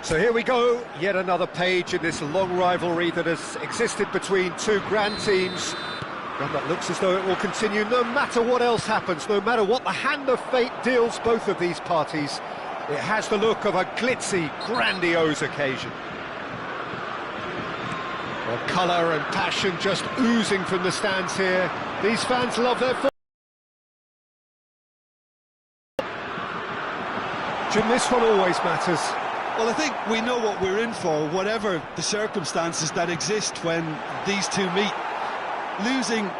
So here we go, yet another page in this long rivalry that has existed between two grand teams. One that looks as though it will continue no matter what else happens, no matter what the hand of fate deals both of these parties. It has the look of a glitzy, grandiose occasion. Well, colour and passion just oozing from the stands here. These fans love their football. Jim, this one always matters. Well, I think we know what we're in for, whatever the circumstances that exist when these two meet. Losing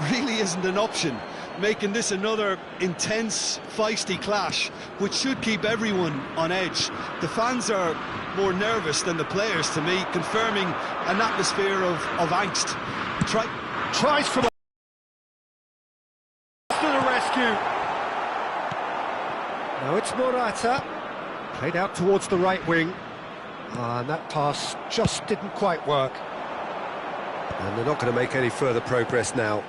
really isn't an option, making this another intense, feisty clash, which should keep everyone on edge. The fans are more nervous than the players, to me, confirming an atmosphere of angst. Tries from to the rescue. Now it's Morata, played out towards the right wing, and that pass just didn't quite work. And they're not going to make any further progress now.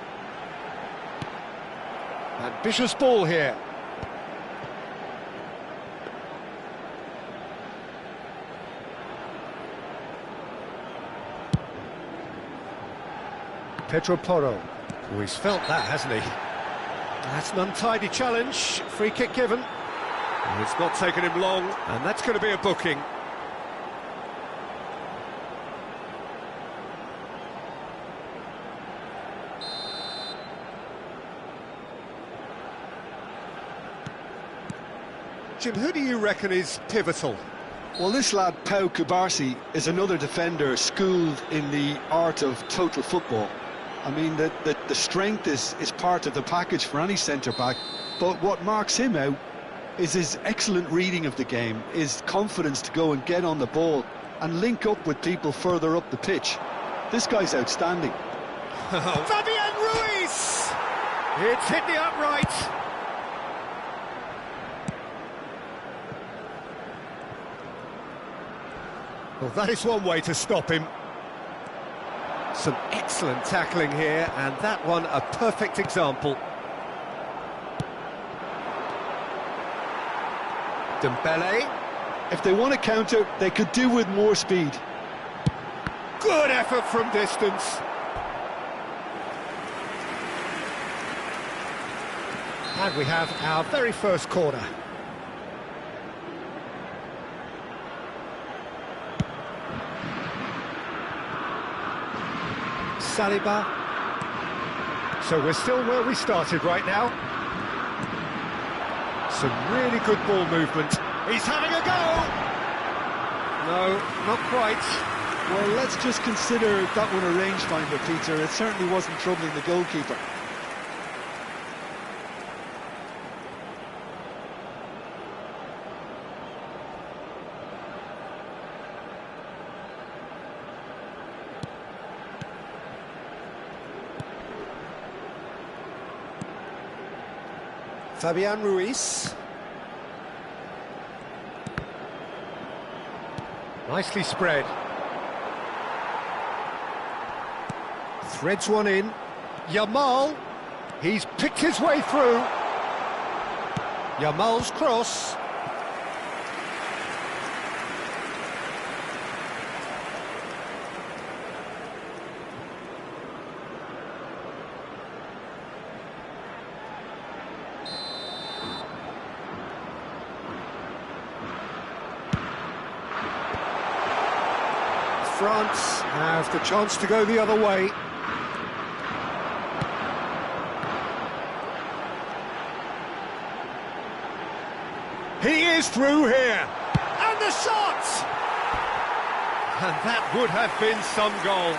Ambitious ball here. Pedro Porro. Oh, he's felt that, hasn't he? That's an untidy challenge. Free kick given. And it's not taken him long, and that's going to be a booking. Jim, who do you reckon is pivotal? Well, this lad, Pau Cubarsí, is another defender schooled in the art of total football. I mean, the strength is part of the package for any centre-back, but what marks him out is his excellent reading of the game, his confidence to go and get on the ball and link up with people further up the pitch. This guy's outstanding. Fabian Ruiz! It's hit the upright. Well, that is one way to stop him. Some excellent tackling here, and that one a perfect example. Dembele. If they want to counter, they could do with more speed. Good effort from distance. And we have our very first corner. Saliba. So we're still where we started right now. Some really good ball movement. He's having a go! No, not quite. Well, let's just consider that one a rangefinder, Peter. It certainly wasn't troubling the goalkeeper. Fabian Ruiz. Nicely spread. Threads one in. Yamal. He's picked his way through. Yamal's cross. France have the chance to go the other way. He is through here, and the shot! And that would have been some goal.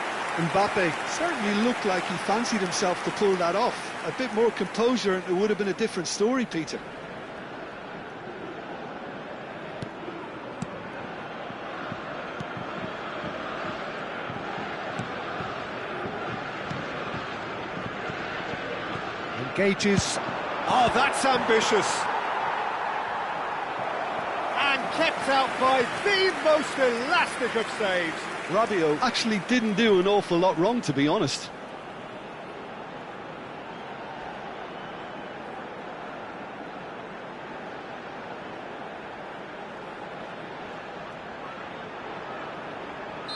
Mbappe certainly looked like he fancied himself to pull that off. A bit more composure and it would have been a different story, Peter. Engages. Oh, that's ambitious. And kept out by the most elastic of saves. Rabiot actually didn't do an awful lot wrong, to be honest.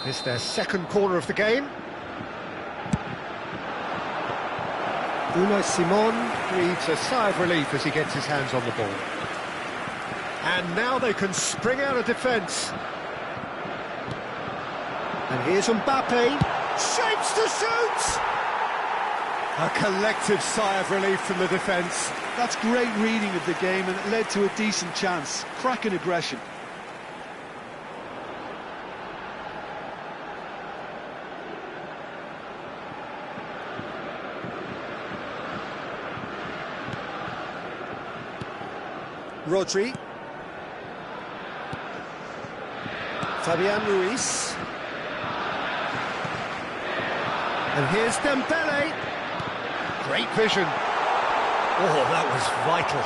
It's their second corner of the game. Unai Simon breathes a sigh of relief as he gets his hands on the ball. And now they can spring out of defence. And here's Mbappe, shapes to shoot! A collective sigh of relief from the defence. That's great reading of the game, and it led to a decent chance. Cracking aggression. Rodri. Fabian Ruiz. And here's Dembele. Great vision. Oh, that was vital.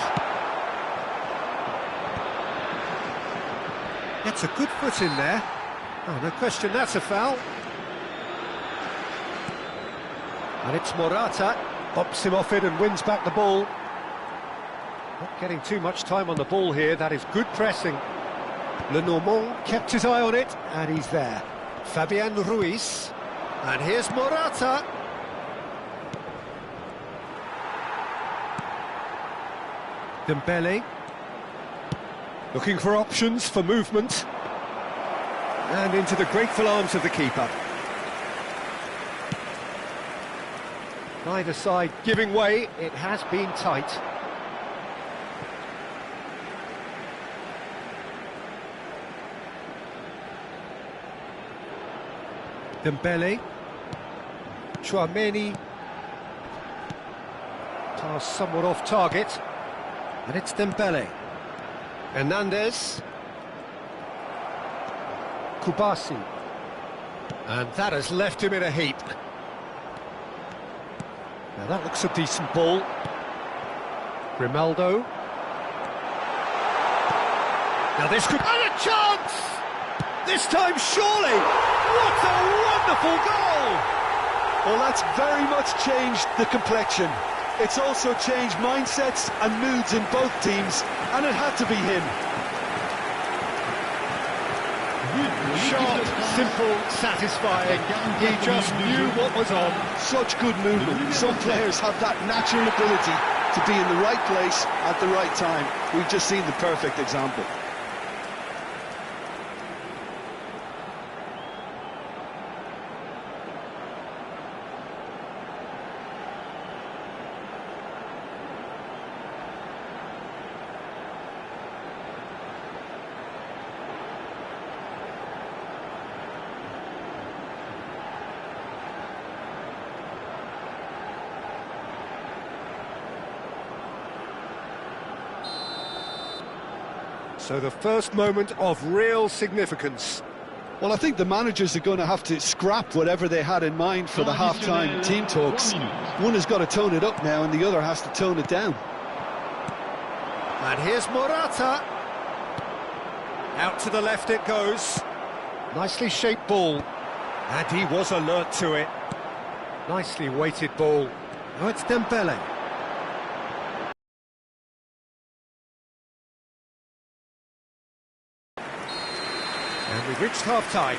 Gets a good foot in there. Oh, no question, that's a foul. And it's Morata. Bops him off it and wins back the ball. Not getting too much time on the ball here. That is good pressing. Lenormand kept his eye on it, and he's there. Fabian Ruiz. And here's Morata. Dembele. Looking for options for movement. And into the grateful arms of the keeper. Neither side giving way. It has been tight. Dembele, Chouameni, pass somewhat off target, and it's Dembele. Hernandez, Kubasi, and that has left him in a heap. Now that looks a decent ball. Grimaldo. Now this could... And a chance! This time surely! What a wonderful goal! Well, that's very much changed the complexion. It's also changed mindsets and moods in both teams, and it had to be him. Sharp, simple, satisfying. He just knew what was on. Such good movement. Some players have that natural ability to be in the right place at the right time. We've just seen the perfect example. So the first moment of real significance. Well, I think the managers are going to have to scrap whatever they had in mind for the half-time team talks. One has got to tone it up now and the other has to tone it down. And here's Morata. Out to the left it goes. Nicely shaped ball. And he was alert to it. Nicely weighted ball. Now it's Dembele. And we've reached half-time.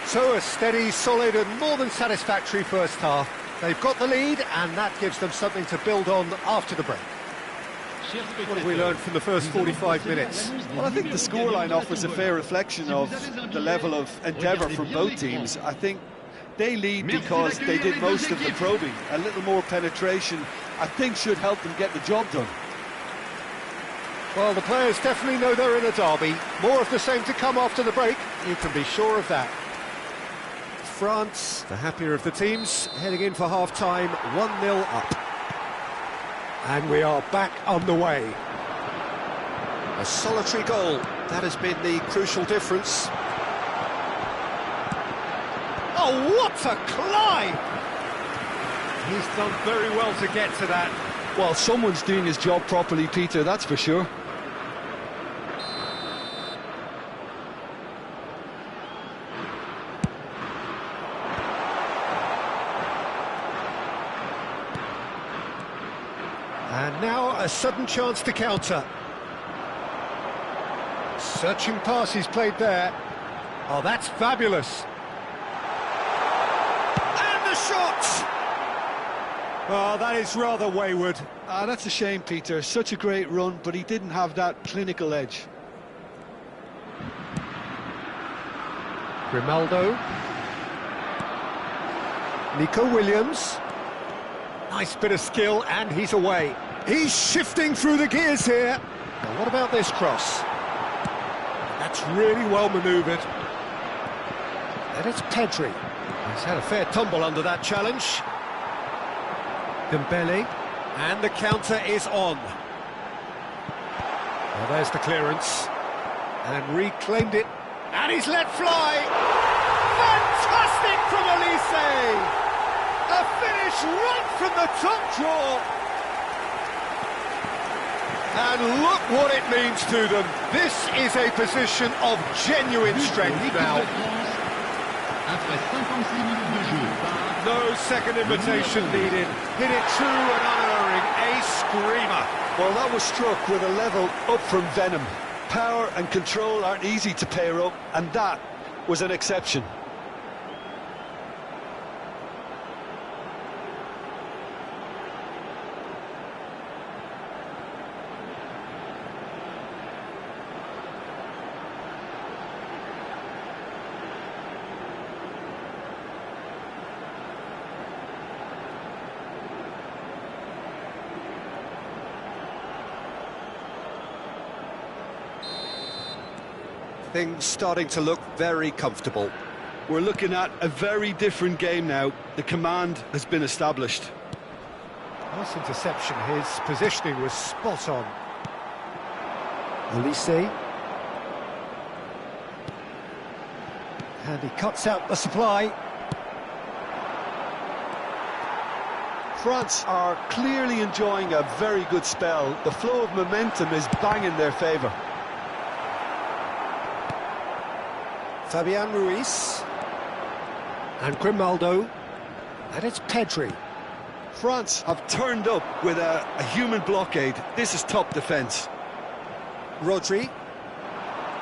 So a steady, solid and more than satisfactory first half. They've got the lead and that gives them something to build on after the break. What have we learned from the first 45 minutes? Well, I think the scoreline offers a fair reflection of the level of endeavour from both teams. I think they lead because they did most of the probing. A little more penetration, I think, should help them get the job done. Well, the players definitely know they're in a derby. More of the same to come after the break, you can be sure of that. France, the happier of the teams, heading in for half-time, 1-0 up. And we are back on the way. A solitary goal, that has been the crucial difference. Oh, what a climb! He's done very well to get to that. Well, someone's doing his job properly, Peter, that's for sure. And now a sudden chance to counter. Searching pass he's played there. Oh, that's fabulous. And the shot! Oh, that is rather wayward. That's a shame, Peter. Such a great run, but he didn't have that clinical edge. Grimaldo. Nico Williams. Nice bit of skill, and he's away. He's shifting through the gears here. Now, what about this cross? That's really well manoeuvred. And it's Pedri. He's had a fair tumble under that challenge. Dembele, and the counter is on. Well, there's the clearance, and reclaimed it, and he's let fly. Fantastic from Elise! A finish right from the top draw. And look what it means to them. This is a position of genuine strength now. No second invitation needed. Hit it true and unerring. A screamer. Well, that was struck with a level up from venom. Power and control aren't easy to pair up, and that was an exception. Things starting to look very comfortable. We're looking at a very different game now. The command has been established. Nice interception. His positioning was spot on. Elise. And he cuts out the supply. France are clearly enjoying a very good spell. The flow of momentum is bang in their favour. Fabian Ruiz. And Grimaldo. And it's Pedri. France have turned up with a human blockade. This is top defence. Rodri.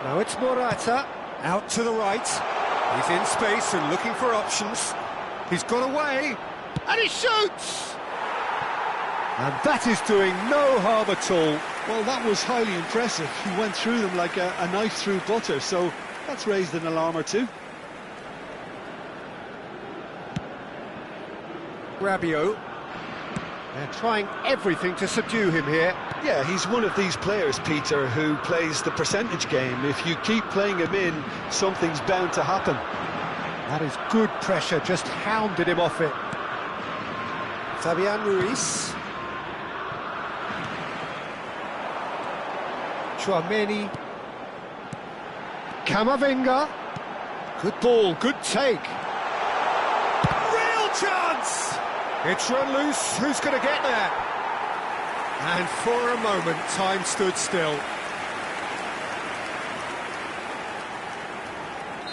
Now it's Morata. Out to the right. He's in space and looking for options. He's got away. And he shoots! And that is doing no harm at all. Well, that was highly impressive. He went through them like a knife through butter, so that's raised an alarm or two. Rabiot. They're trying everything to subdue him here. Yeah, he's one of these players, Peter, who plays the percentage game. If you keep playing him in, something's bound to happen. That is good pressure, just hounded him off it. Fabian Ruiz. Chouameni. Camavinga. Good ball, good take. Real chance! It's run loose, who's going to get there? And for a moment, time stood still.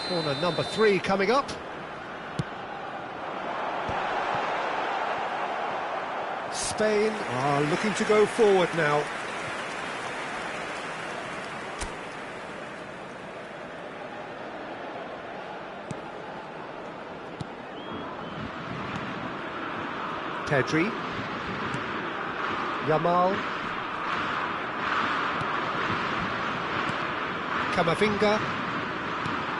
Corner number 3 coming up. Spain are looking to go forward now. Pedri. Yamal. Camavinga.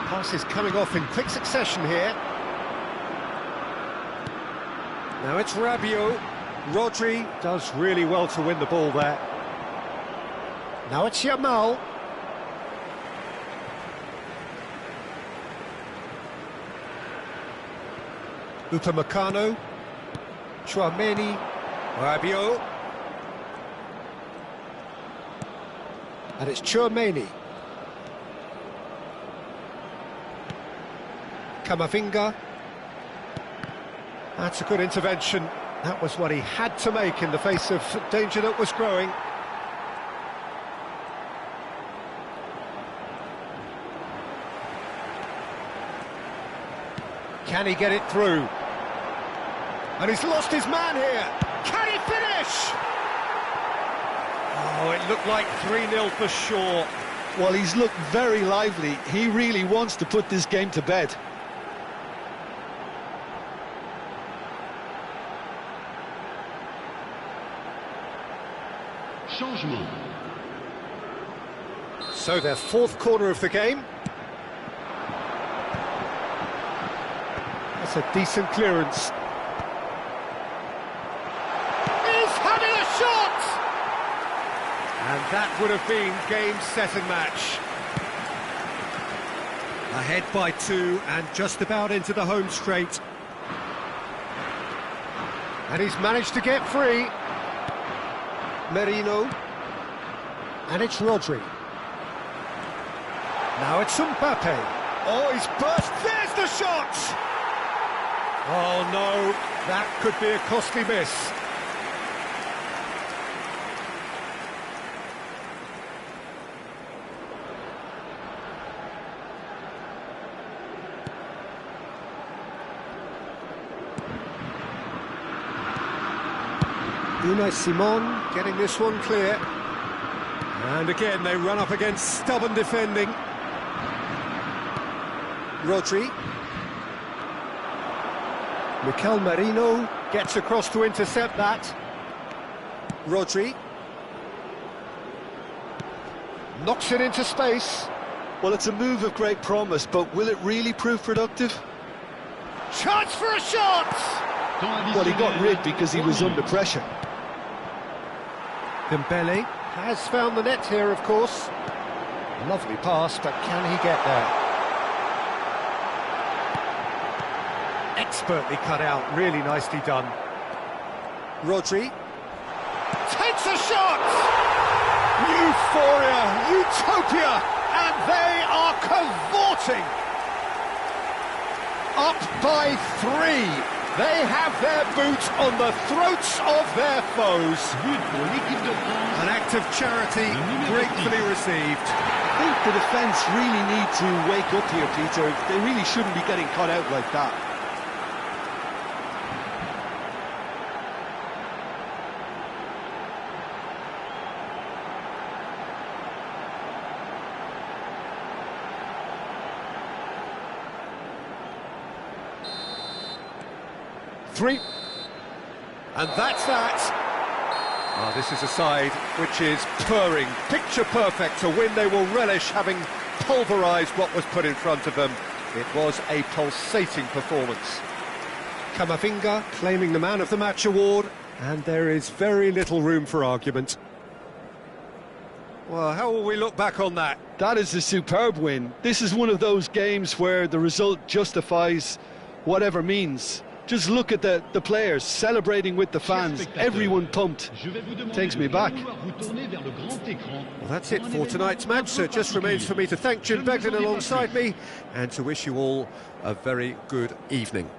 Passes coming off in quick succession here. Now it's Rabiot. Rodri does really well to win the ball there. Now it's Yamal. Upamecano. Chouameni. Rabiot. And it's Chouameni. Camavinga. That's a good intervention. That was what he had to make in the face of danger that was growing. Can he get it through? And he's lost his man here. Can he finish? Oh, it looked like 3-0 for sure. Well, he's looked very lively. He really wants to put this game to bed. Changement. So their fourth corner of the game. That's a decent clearance. He's having a shot! And that would have been game, set and match. Ahead by 2 and just about into the home straight. And he's managed to get free. Merino. And it's Rodri. Now it's Mbappe. Oh, he's burst. There's the shot! Oh, no. That could be a costly miss. Unai Simon getting this one clear. And again, they run up against stubborn defending. Rodri. Mikel Merino gets across to intercept that. Rodri. Knocks it into space. Well, it's a move of great promise, but will it really prove productive? Chance for a shot! Well, he got rid because he was under pressure. Dembele has found the net here, of course. Lovely pass, but can he get there? Expertly cut out, really nicely done. Rodri takes a shot! Euphoria, utopia, and they are cavorting! Up by 3. They have their boot on the throats of their foes. An act of charity gratefully received. I think the defence really need to wake up here, Peter. They really shouldn't be getting caught out like that. Three. And that's that. Ah, this is a side which is purring, picture perfect, a win they will relish, having pulverised what was put in front of them. It was a pulsating performance. Camavinga claiming the Man of the Match award, and there is very little room for argument. Well, how will we look back on that? That is a superb win. This is one of those games where the result justifies whatever means. Just look at the players celebrating with the fans, everyone pumped. Takes me back. Well, that's it for tonight's match, so it just remains for me to thank Jim Beglin alongside me and to wish you all a very good evening.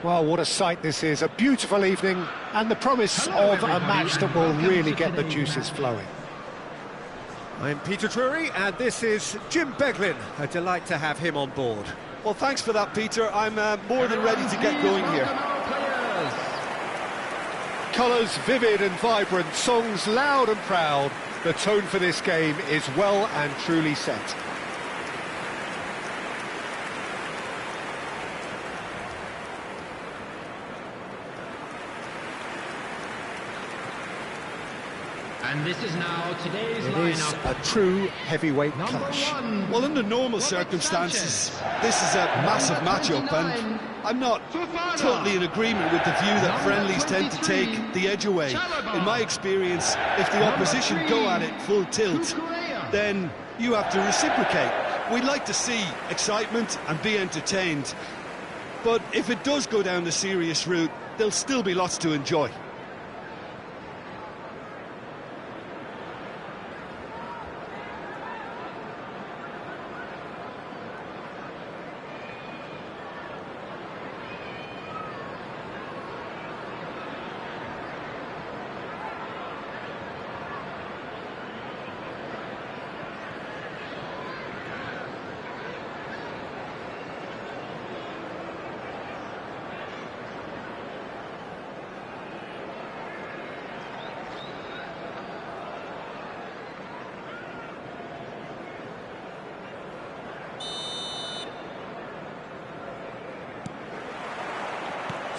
Well, what a sight this is, a beautiful evening, and the promise of a match that will really get the juices flowing. I'm Peter Drury, and this is Jim Beglin. A delight to have him on board. Well, thanks for that, Peter. I'm more than ready to get going here. Colours vivid and vibrant, songs loud and proud. The tone for this game is well and truly set. And this is now today's lineup. It is a true heavyweight clash. Well, under normal circumstances, this is a massive matchup, and I'm not totally in agreement with the view that friendlies tend to take the edge away. In my experience, if the opposition go at it full tilt, then you have to reciprocate. We'd like to see excitement and be entertained, but if it does go down the serious route, there'll still be lots to enjoy.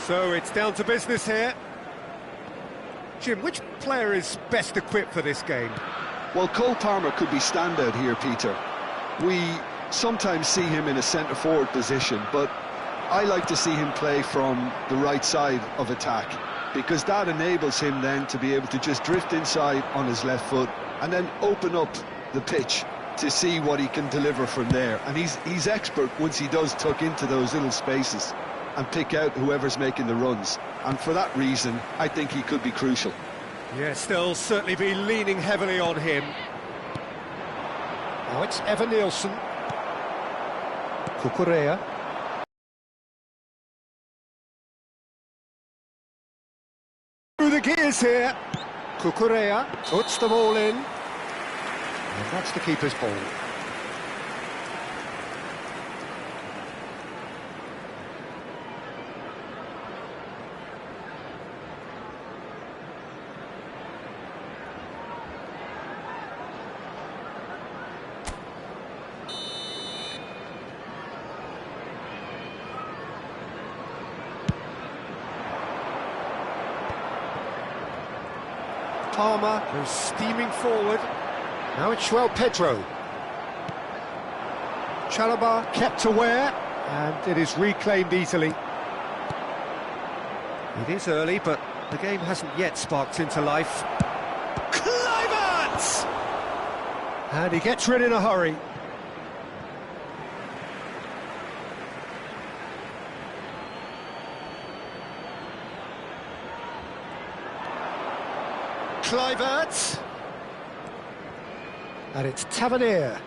So it's down to business here. Jim, which player is best equipped for this game? Well, Cole Palmer could be standout here, Peter. We sometimes see him in a centre-forward position, but I like to see him play from the right side of attack, because that enables him then to be able to just drift inside on his left foot and then open up the pitch to see what he can deliver from there. And he's expert once he does tuck into those little spaces and pick out whoever's making the runs. And for that reason, I think he could be crucial. Yes, they'll certainly be leaning heavily on him. Now it's Evan Nielsen. Cucurella. Through the gears here. Cucurella puts them all in. And that's the keeper's ball. Palmer goes steaming forward. Now it's João Pedro. Chalobah kept aware, and it is reclaimed easily. It is early, but the game hasn't yet sparked into life. Kluivert! And he gets rid in a hurry. Kluivert. And it's Tavernier.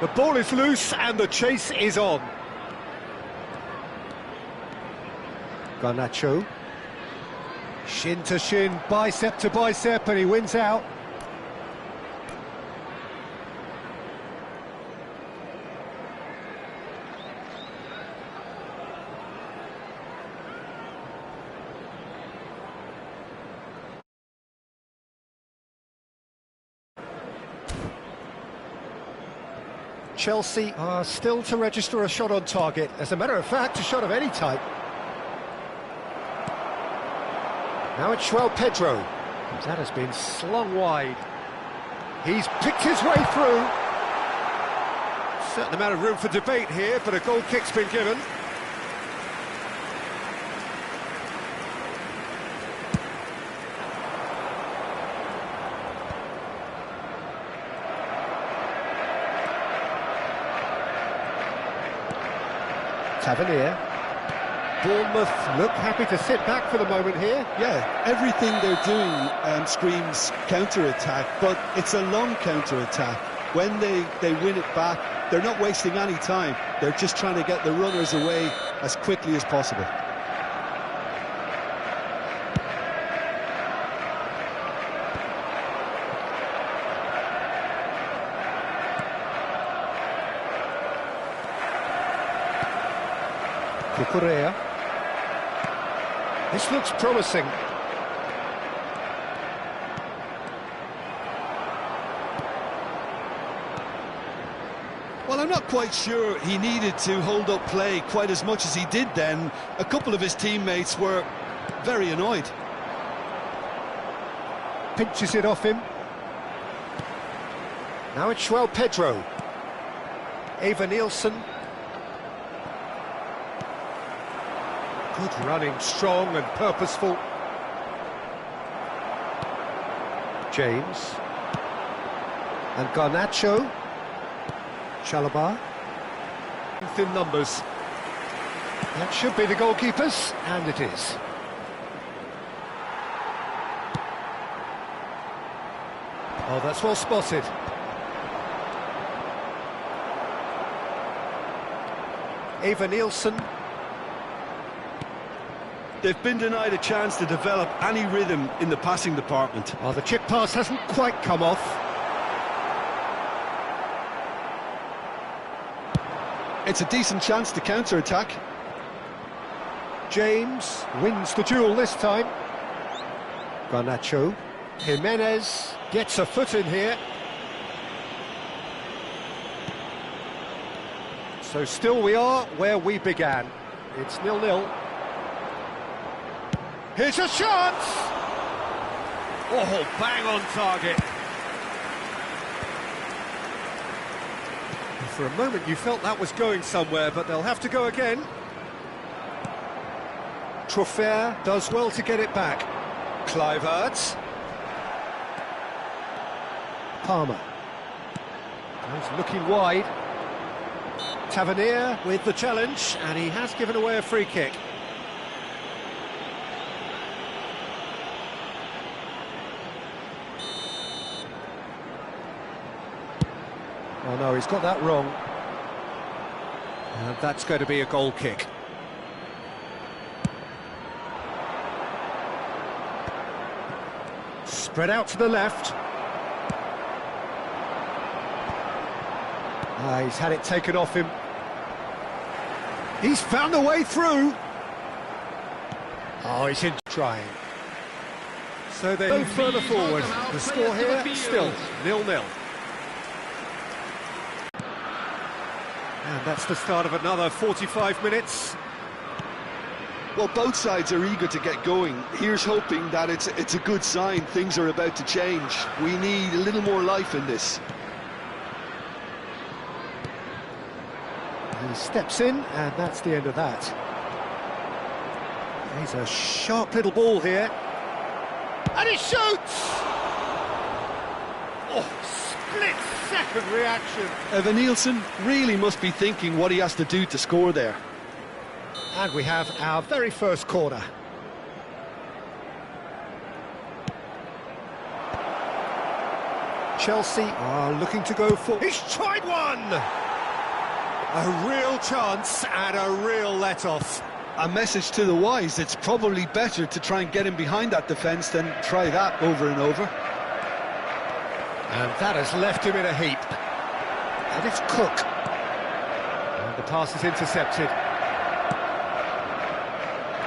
The ball is loose and the chase is on. Garnacho. Shin to shin, bicep to bicep, and he wins out. Chelsea are still to register a shot on target. As a matter of fact, a shot of any type. Now it's João Pedro. That has been slung wide. He's picked his way through. Certain amount of room for debate here, but a goal kick's been given. Tavernier. Bournemouth look happy to sit back for the moment here. Yeah, everything they're doing screams counter-attack, but it's a long counter-attack. When they win it back, They're not wasting any time. They're just trying to get the runners away as quickly as possible. Correa. This looks promising. Well, I'm not quite sure he needed to hold up play quite as much as he did then. A couple of his teammates were very annoyed. Pinches it off him. Now it's João Pedro. Eva Nielsen. Good running, strong and purposeful. James. And Garnacho. Chalobah. Thin numbers. That should be the goalkeepers, and it is. Oh, that's well spotted. Eva Nielsen. They've been denied a chance to develop any rhythm in the passing department. Oh, the chip pass hasn't quite come off. It's a decent chance to counter-attack. James wins the duel this time. Garnacho. Jimenez gets a foot in here. So still we are where we began. It's 0-0. Here's a chance! Oh, bang on target. For a moment you felt that was going somewhere, but they'll have to go again. Trofea does well to get it back. Kluivert. Palmer. He's looking wide. Tavernier with the challenge, and he has given away a free kick. Oh no, he's got that wrong. And that's going to be a goal kick. Spread out to the left. He's had it taken off him. He's found a way through. Oh, he's in trying. So they go further forward. The score here still 0-0. And that's the start of another 45 minutes. Well, both sides are eager to get going. Here's hoping that it's a good sign. Things are about to change. We need a little more life in this. He steps in, and that's the end of that. He's a sharp little ball here. And he shoots! Oh, split-second reaction. Eva Nielsen really must be thinking what he has to do to score there. And we have our very first corner. Chelsea are looking to go for... He's tried one! A real chance and a real let-off. A message to the wise, it's probably better to try and get him behind that defence than try that over and over. And that has left him in a heap. And it's Cook. And the pass is intercepted.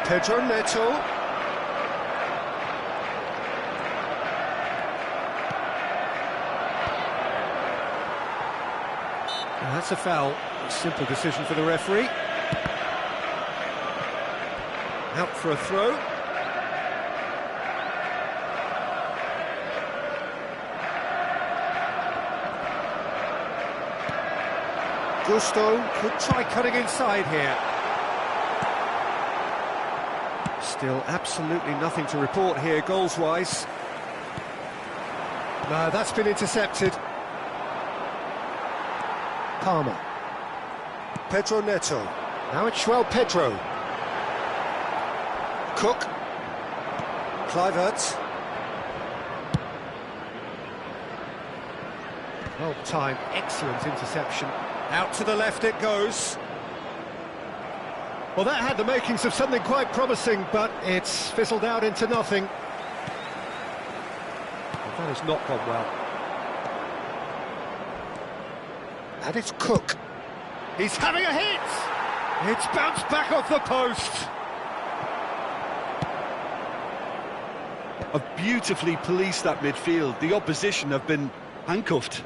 Pedro Neto. Well, that's a foul. A simple decision for the referee. Out for a throw. Gusto could try cutting inside here. Still absolutely nothing to report here, goals-wise. No, that's been intercepted. Palmer. Pedro Neto. Now it's João Pedro. Cook. Kluivert. Well timed, excellent interception. Out to the left it goes. Well, that had the makings of something quite promising, but it's fizzled out into nothing. Well, that has not gone well. And it's Cook. He's having a hit! It's bounced back off the post. Have beautifully policed that midfield. The opposition have been handcuffed.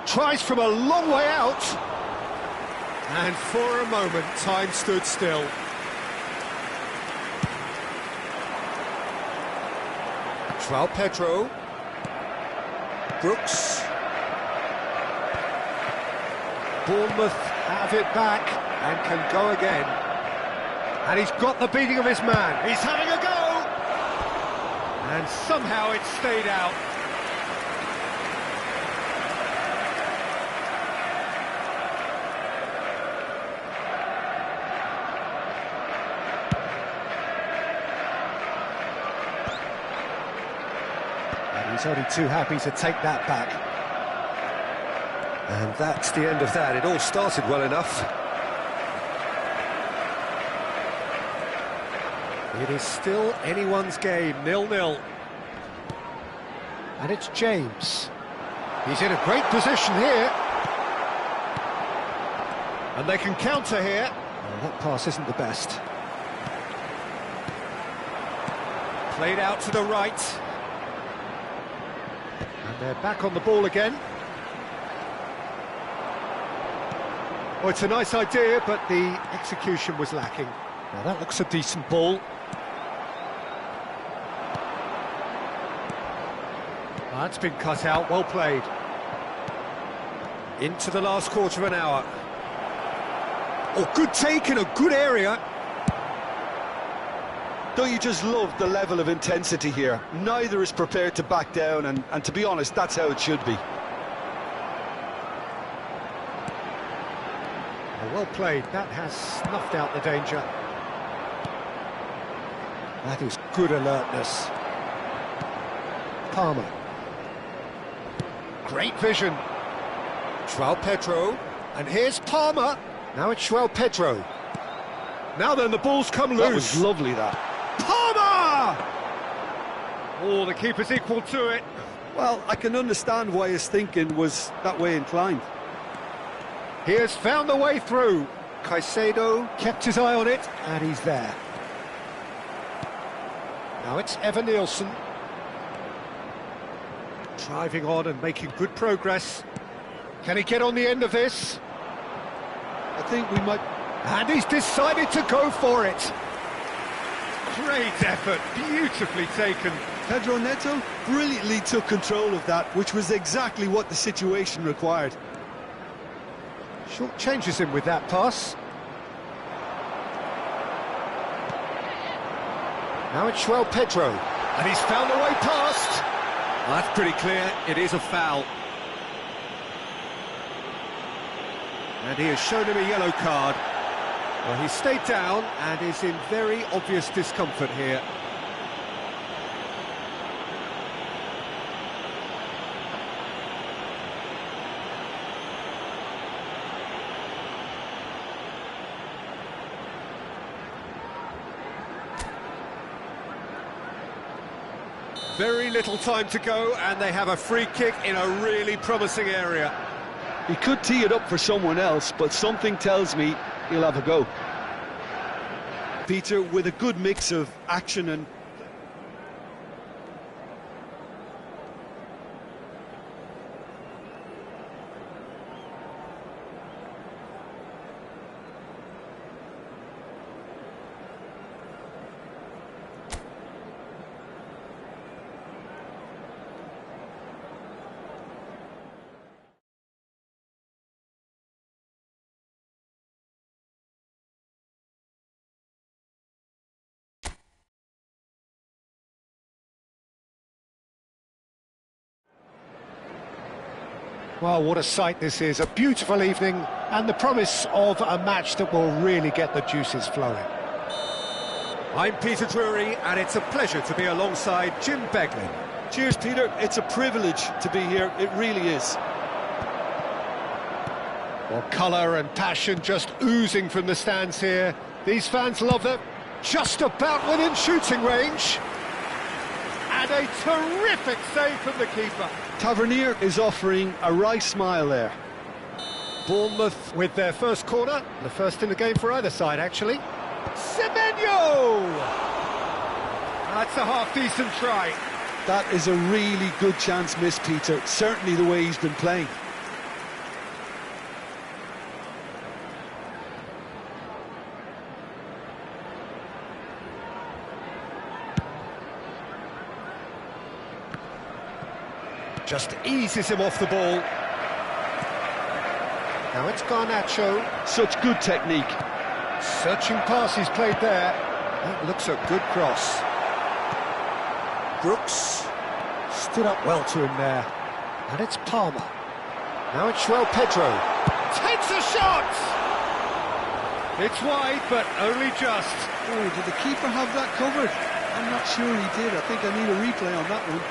Tries from a long way out. And for a moment, time stood still. João Pedro. Brooks. Bournemouth have it back and can go again. And he's got the beating of his man. He's having a go! And somehow it stayed out. And he's only too happy to take that back. And that's the end of that. It all started well enough. It is still anyone's game, 0-0. And it's James. He's in a great position here. And they can counter here. Well, that pass isn't the best. Played out to the right. And they're back on the ball again. Oh, it's a nice idea, but the execution was lacking. Now that looks a decent ball. That's been cut out, well played. Into the last quarter of an hour. Oh, good take in a good area. Don't you just love the level of intensity here? Neither is prepared to back down, and to be honest, that's how it should be. Well played, that has snuffed out the danger. That is good alertness. Palmer. Great vision. João Pedro, and here's Palmer. Now it's João Pedro. Now then, the ball's come loose. That was lovely, that. Palmer! Oh, the keeper's equal to it. Well, I can understand why his thinking was that way inclined. He has found the way through. Caicedo kept his eye on it, and he's there. Now it's Evan Nielsen. Driving on and making good progress. Can he get on the end of this? I think we might... And he's decided to go for it. Great effort, beautifully taken. Pedro Neto brilliantly took control of that, which was exactly what the situation required. Short changes him with that pass. Now it's João Pedro, and he's found the way past. Well, that's pretty clear, it is a foul. And he has shown him a yellow card. Well, he stayed down and is in very obvious discomfort here. Very little time to go, and they have a free kick in a really promising area. He could tee it up for someone else, but something tells me he'll have a go. Peter, with a good mix of action and... Well, what a sight this is, a beautiful evening and the promise of a match that will really get the juices flowing. I'm Peter Drury and it's a pleasure to be alongside Jim Beglin. Cheers, Peter. It's a privilege to be here, it really is. Well, colour and passion just oozing from the stands here. These fans love them. Just about within shooting range. And a terrific save from the keeper. Tavernier is offering a wry smile there. Bournemouth with their first corner. The first in the game for either side, actually. Semenyo! That's a half-decent try. That is a really good chance missed, Peter. Certainly the way he's been playing. Just eases him off the ball. Now it's Garnacho. Such good technique. Searching pass he's played there. That looks a good cross. Brooks stood up well to him there. And it's Palmer. Now it's Pedro. Takes a shot! It's wide, but only just. Oh, did the keeper have that covered? I'm not sure he did. I think I need a replay on that one.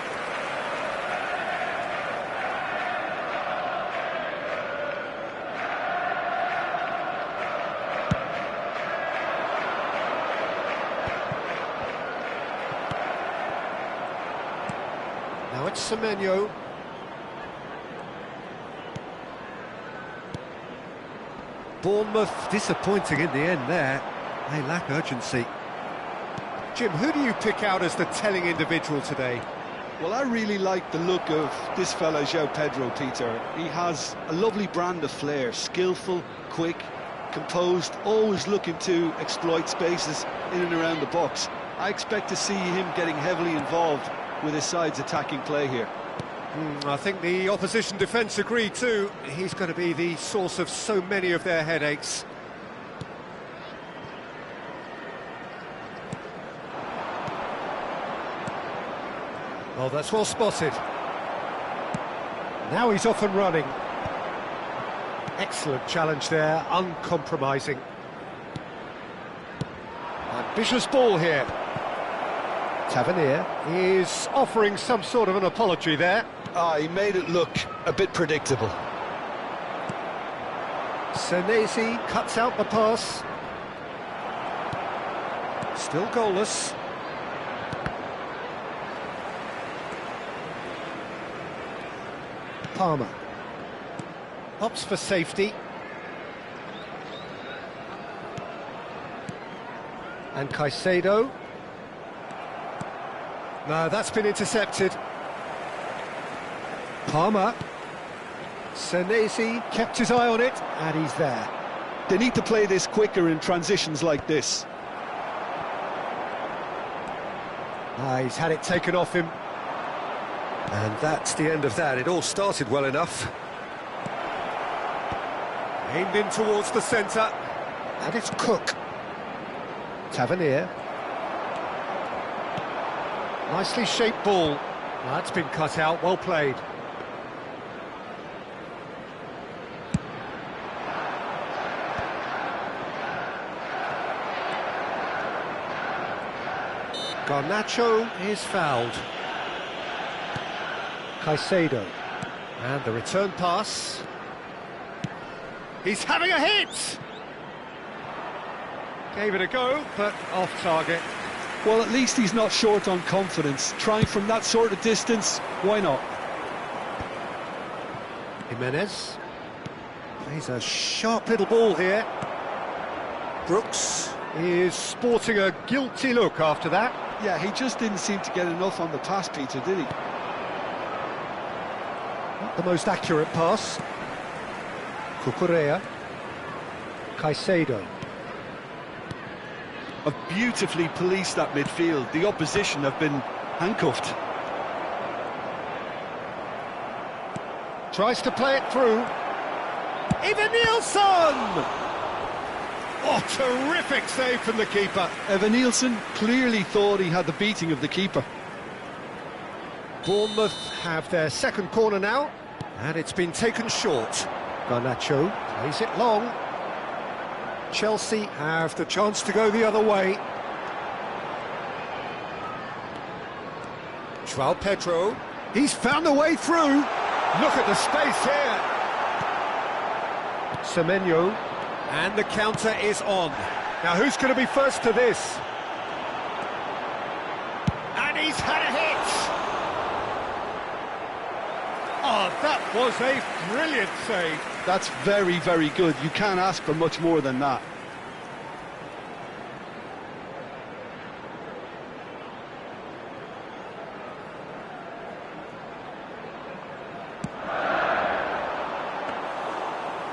Now it's Semenyo. Bournemouth disappointing in the end there. They lack urgency. Jim, who do you pick out as the telling individual today? Well, I really like the look of this fella, Pedro, Peter. He has a lovely brand of flair, skillful, quick, composed, always looking to exploit spaces in and around the box. I expect to see him getting heavily involved with his side's attacking play here. I think the opposition defence agree too. He's going to be the source of so many of their headaches. Oh, that's well spotted. Now he's off and running. Excellent challenge there, uncompromising. Ambitious ball here. Tavernier is offering some sort of an apology there. He made it look a bit predictable. Senesi cuts out the pass. Still goalless. Palmer opts for safety. And Caicedo. No, that's been intercepted. Palmer. Senesi kept his eye on it, and he's there. They need to play this quicker in transitions like this. He's had it taken off him. And that's the end of that. It all started well enough. Aimed in towards the centre. And it's Cook. Tavernier. Nicely shaped ball. That's been cut out, well played. Garnacho is fouled. Caicedo. And the return pass. He's having a hit! Gave it a go, but off target. Well, at least he's not short on confidence. Trying from that sort of distance, why not? Jimenez. Plays a sharp little ball here. Brooks is sporting a guilty look after that. Yeah, he just didn't seem to get enough on the pass, Peter, did he? Not the most accurate pass. Cucurella. Caicedo. Have beautifully policed that midfield. The opposition have been handcuffed. Tries to play it through. Evanilson! Oh, terrific save from the keeper. Evanilson clearly thought he had the beating of the keeper. Bournemouth have their second corner now, and it's been taken short. Garnacho plays it long. Chelsea have the chance to go the other way. Pedro, he's found a way through. Look at the space here. Semenyo, and the counter is on. Now who's going to be first to this? And he's had a hit! Oh, that was a brilliant save. That's very, very good. You can't ask for much more than that.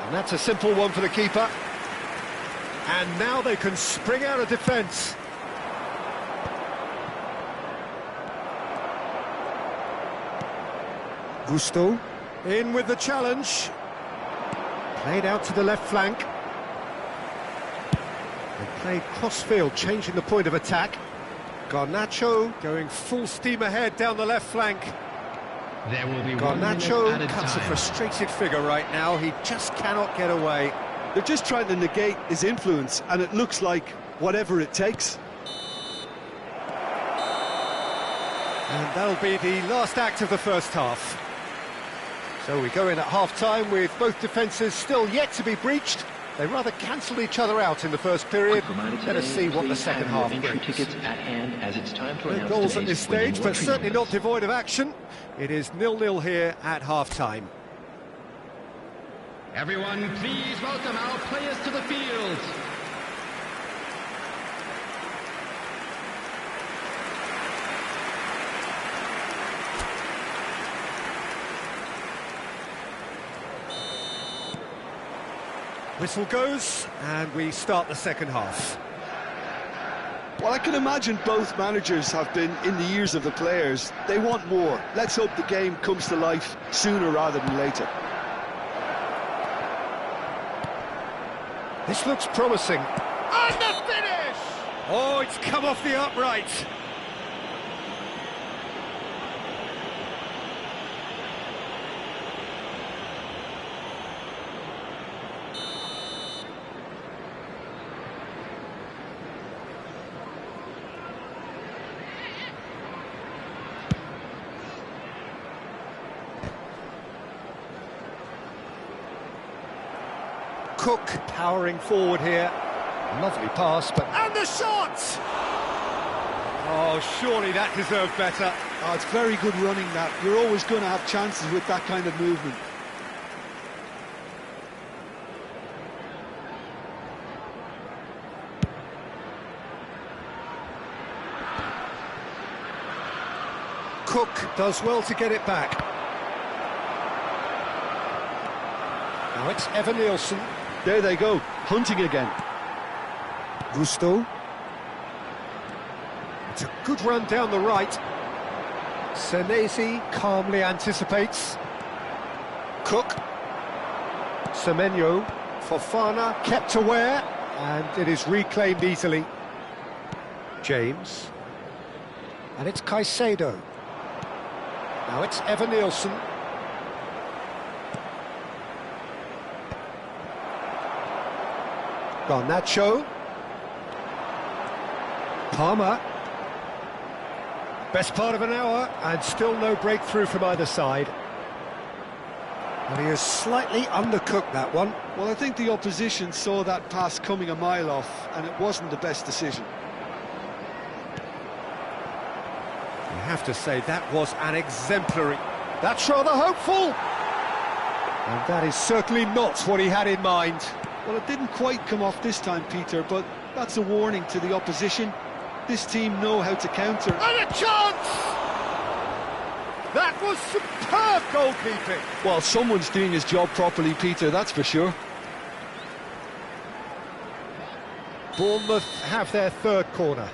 And that's a simple one for the keeper. And now they can spring out of defence. Gusto in with the challenge. Played out to the left flank. They played crossfield, changing the point of attack. Garnacho going full steam ahead down the left flank. There will be Garnacho cuts a frustrated figure right now. He just cannot get away. They're just trying to negate his influence, and it looks like whatever it takes. And that'll be the last act of the first half. So we go in at half-time with both defences still yet to be breached. They rather cancelled each other out in the first period. Let us see what the second half brings. No goals at this stage, but certainly not devoid of action. It is 0-0 here at half-time. Everyone, please welcome our players to the field. Whistle goes, and we start the second half. Well, I can imagine both managers have been in the ears of the players. They want more. Let's hope the game comes to life sooner rather than later. This looks promising. And the finish! Oh, it's come off the upright. Cook powering forward here. Lovely pass, but... And the shot! Oh, surely that deserved better. Oh, it's very good running, that. You're always going to have chances with that kind of movement. Cook does well to get it back. Now it's Evan Nielsen. There they go, hunting again. Gusto. It's a good run down the right. Senesi calmly anticipates. Cook. Semenyo. Fofana kept aware, and it is reclaimed easily. James. And it's Caicedo. Now it's Evan Nielsen. Garnacho. Palmer. Best part of an hour, and still no breakthrough from either side. And he has slightly undercooked that one. Well, I think the opposition saw that pass coming a mile off, and it wasn't the best decision. You have to say that was an exemplary. That's rather hopeful. And that is certainly not what he had in mind. Well, it didn't quite come off this time, Peter, but that's a warning to the opposition. This team know how to counter. And a chance! That was superb goalkeeping. Well, someone's doing his job properly, Peter, that's for sure. Bournemouth have their third corner.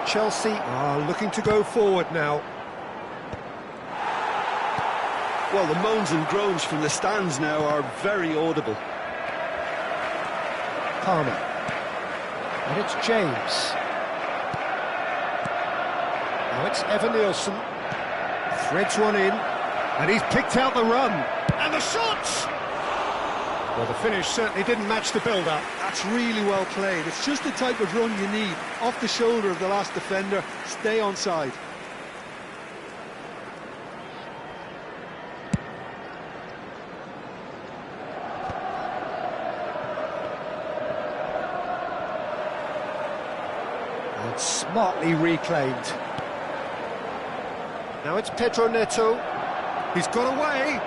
Chelsea are looking to go forward now. Well, the moans and groans from the stands now are very audible. Palmer. And it's James. Now it's Evan Nielsen. Threads one in. And he's picked out the run. And the shot! Well, the finish certainly didn't match the build-up. That's really well played. It's just the type of run you need. Off the shoulder of the last defender. Stay onside. smartly reclaimed. Now it's Pedro Neto. He's got away.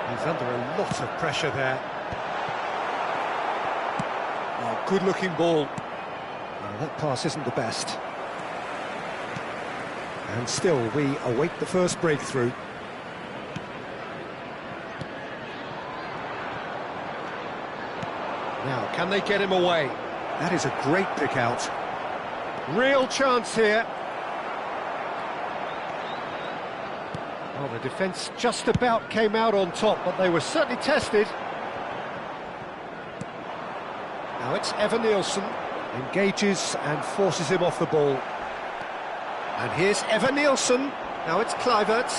He's under a lot of pressure there. Oh, good-looking ball. Oh, that pass isn't the best. And still, we await the first breakthrough. Now, can they get him away? That is a great pick out. Real chance here. Well, the defence just about came out on top, but they were certainly tested. Now it's Evan Nielsen. Engages and forces him off the ball. And here's Evan Nielsen. Now it's Kluivert.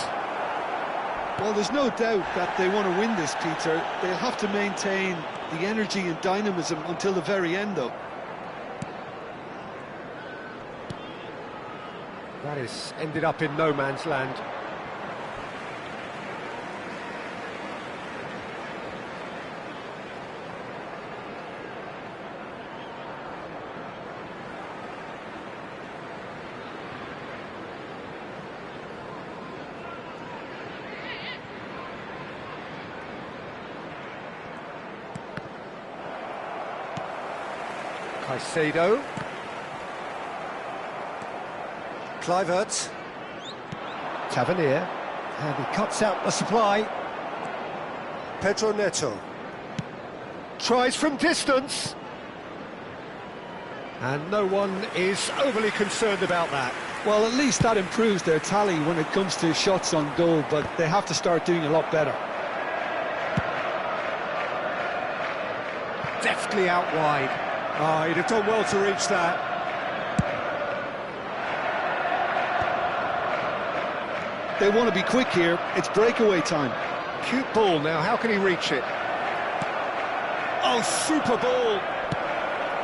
Well, there's no doubt that they want to win this, Peter. They'll have to maintain the energy and dynamism until the very end, though. That is ended up in no man's land. Caicedo. Kluivert. Tavernier. And he cuts out the supply. Pedro Neto. Tries from distance. And no one is overly concerned about that. Well, at least that improves their tally when it comes to shots on goal, but they have to start doing a lot better. Deftly out wide. Oh, he'd have done well to reach that. They want to be quick here. It's breakaway time. Cute ball now. How can he reach it? Oh, super ball.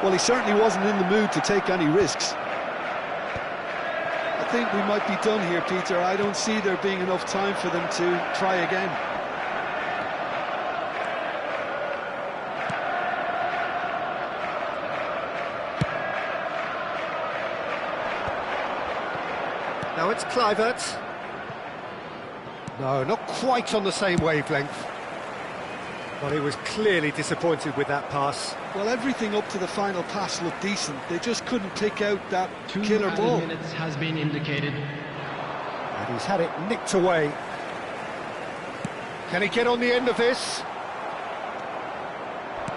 Well, he certainly wasn't in the mood to take any risks. I think we might be done here, Peter. I don't see there being enough time for them to try again. Now it's Kluivert. No, not quite on the same wavelength. But he was clearly disappointed with that pass. Well, everything up to the final pass looked decent. They just couldn't pick out that 2 killer ball. minutes has been indicated. And he's had it nicked away. Can he get on the end of this?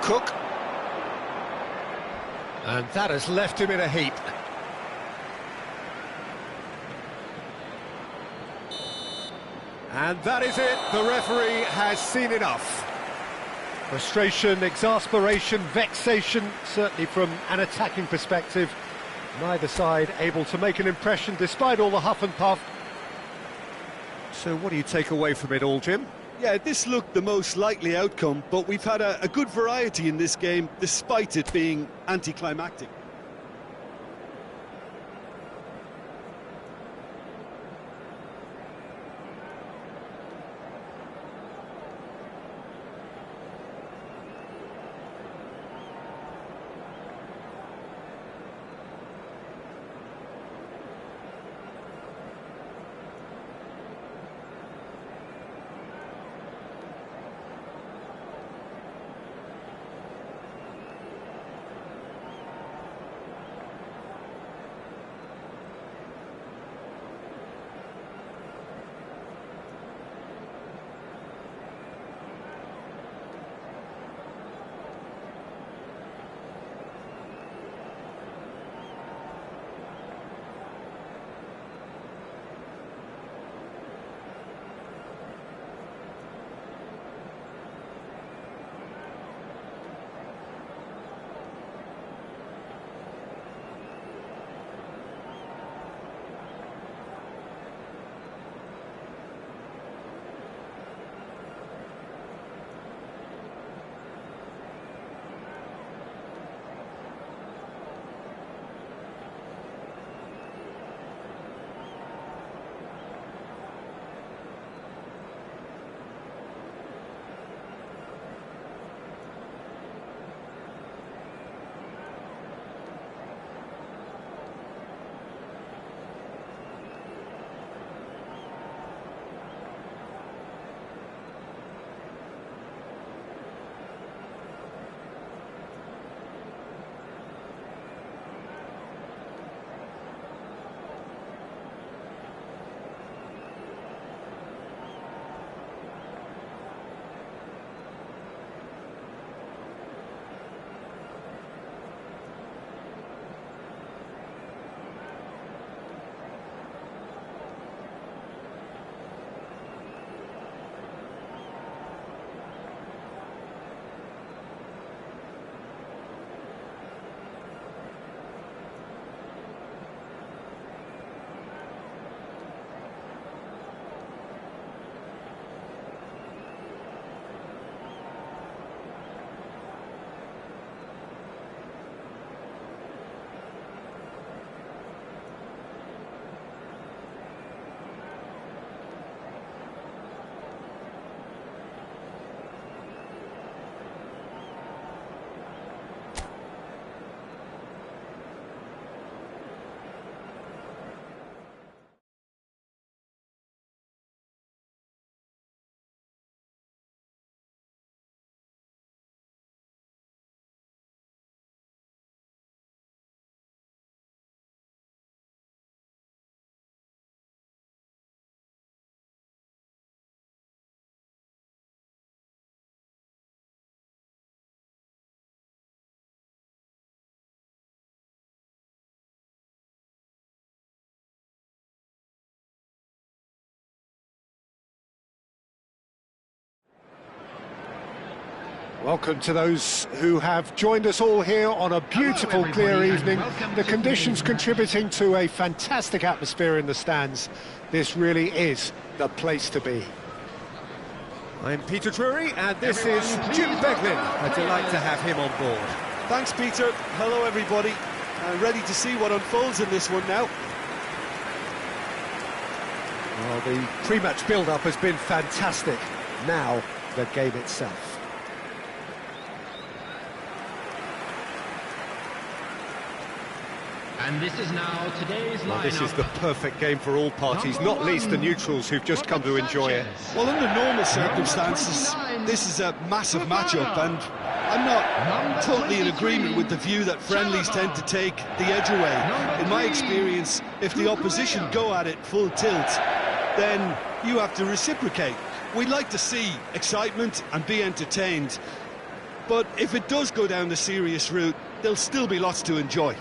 Cook. And that has left him in a heap. And that is it. The referee has seen enough. Frustration, exasperation, vexation, certainly from an attacking perspective. Neither side able to make an impression despite all the huff and puff. So what do you take away from it all, Jim? Yeah, this looked the most likely outcome, but we've had a good variety in this game, despite it being anticlimactic. Welcome to those who have joined us all here on a beautiful, clear evening. The conditions contributing to a fantastic atmosphere in the stands. This really is the place to be. I'm Peter Drury, and this is Jim Beglin. A delight to have him on board. Thanks, Peter. Hello, everybody. Ready to see what unfolds in this one now. Well, the pre-match build-up has been fantastic. Now, the game itself. And this is now today's lineup. Well, this is the perfect game for all parties, not least the neutrals who've just come to enjoy it. Well, under normal circumstances, this is a massive matchup, and I'm not totally in agreement with the view that friendlies tend to take the edge away. In my experience, if the opposition go at it full tilt, then you have to reciprocate. We'd like to see excitement and be entertained, but if it does go down the serious route, there'll still be lots to enjoy.